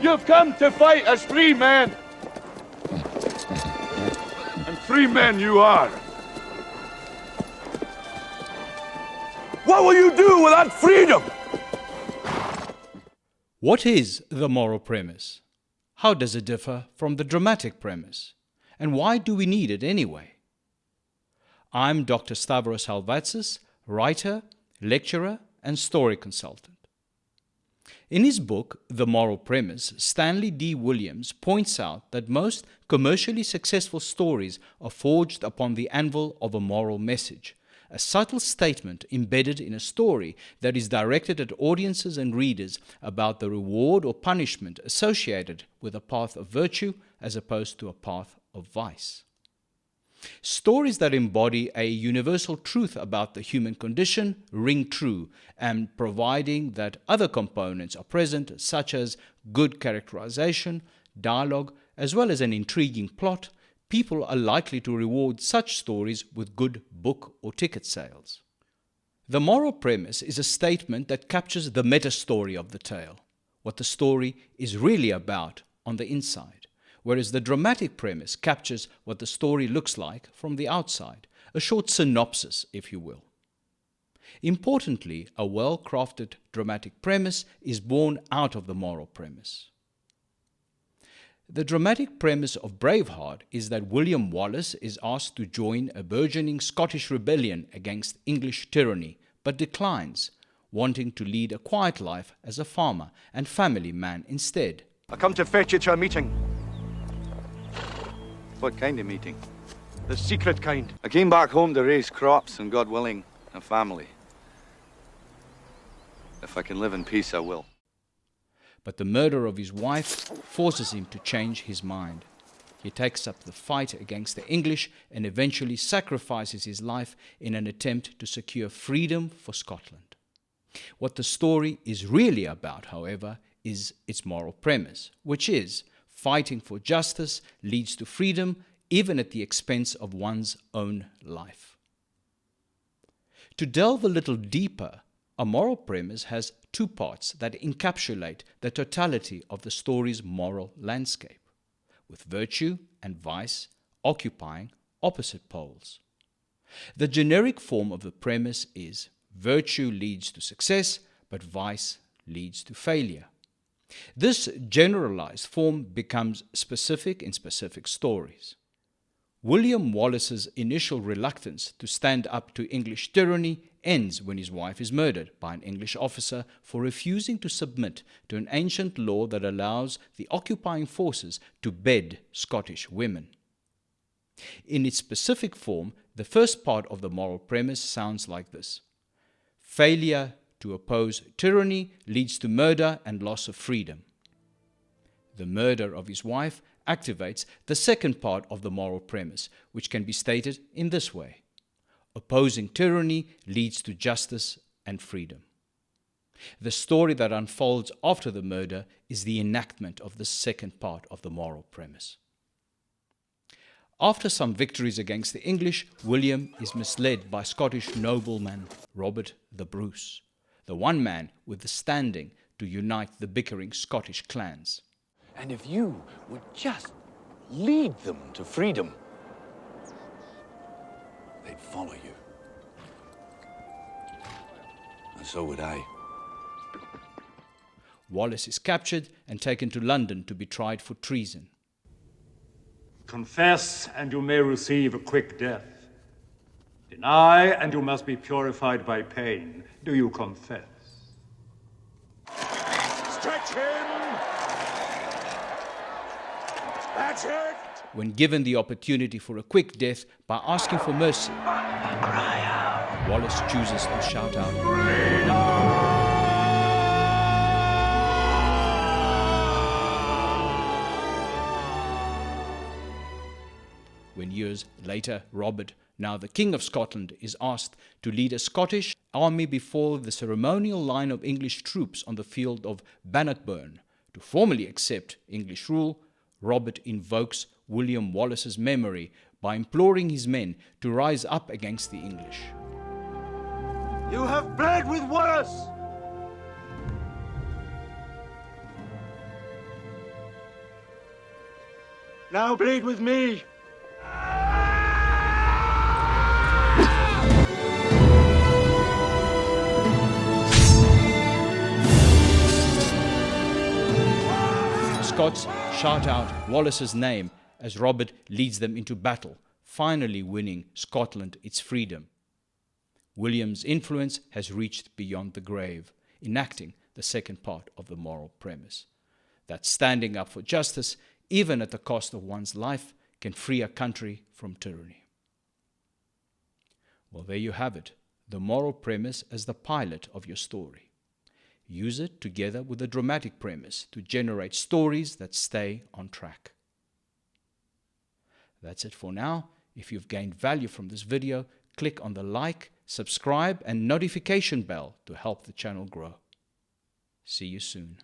You've come to fight as free men. And free men you are. What will you do without freedom? What is the moral premise? How does it differ from the dramatic premise? And why do we need it anyway? I'm Dr. Stavros Halvatsis, writer, lecturer, and story consultant. In his book, The Moral Premise, Stanley D William points out that most commercially successful stories are forged upon the anvil of a moral message, a subtle statement embedded in a story that is directed at audiences and readers about the reward or punishment associated with a path of virtue as opposed to a path of vice. Stories that embody a universal truth about the human condition ring true, and providing that other components are present, such as good characterization, dialogue, as well as an intriguing plot, people are likely to reward such stories with good book or ticket sales. The moral premise is a statement that captures the meta-story of the tale, what the story is really about on the inside, whereas the dramatic premise captures what the story looks like from the outside, a short synopsis, if you will. Importantly, a well-crafted dramatic premise is born out of the moral premise. The dramatic premise of Braveheart is that William Wallace is asked to join a burgeoning Scottish rebellion against English tyranny, but declines, wanting to lead a quiet life as a farmer and family man instead. I come to fetch you to a meeting. What kind of meeting? The secret kind. I came back home to raise crops and, God willing, a family. If I can live in peace, I will. But the murder of his wife forces him to change his mind. He takes up the fight against the English and eventually sacrifices his life in an attempt to secure freedom for Scotland. What the story is really about, however, is its moral premise, which is fighting for justice leads to freedom even at the expense of one's own life. To delve a little deeper, a moral premise has two parts that encapsulate the totality of the story's moral landscape, with virtue and vice occupying opposite poles. The generic form of the premise is virtue leads to success, but vice leads to failure. This generalized form becomes specific in specific stories. William Wallace's initial reluctance to stand up to English tyranny ends when his wife is murdered by an English officer for refusing to submit to an ancient law that allows the occupying forces to bed Scottish women. In its specific form, the first part of the moral premise sounds like this: failure to oppose tyranny leads to murder and loss of freedom. The murder of his wife activates the second part of the moral premise, which can be stated in this way: opposing tyranny leads to justice and freedom. The story that unfolds after the murder is the enactment of the second part of the moral premise. After some victories against the English, William is misled by Scottish nobleman Robert the Bruce, the one man with the standing to unite the bickering Scottish clans. And if you would just lead them to freedom, they'd follow you. And so would I. Wallace is captured and taken to London to be tried for treason. Confess, and you may receive a quick death. Deny, and you must be purified by pain. Do you confess? Stretch him! That's it! When given the opportunity for a quick death by asking for mercy, Wallace chooses to shout out, when years later Robert, now the King of Scotland, is asked to lead a Scottish army before the ceremonial line of English troops on the field of Bannockburn to formally accept English rule, Robert invokes William Wallace's memory by imploring his men to rise up against the English. You have bled with Wallace! Now bleed with me. The Scots shout out Wallace's name as Robert leads them into battle, finally winning Scotland its freedom. William's influence has reached beyond the grave, enacting the second part of the moral premise, that standing up for justice, even at the cost of one's life, can free a country from tyranny. Well, there you have it, the moral premise as the pilot of your story. Use it together with the dramatic premise to generate stories that stay on track. That's it for now. If you've gained value from this video, click on the like, subscribe, and notification bell to help the channel grow. See you soon.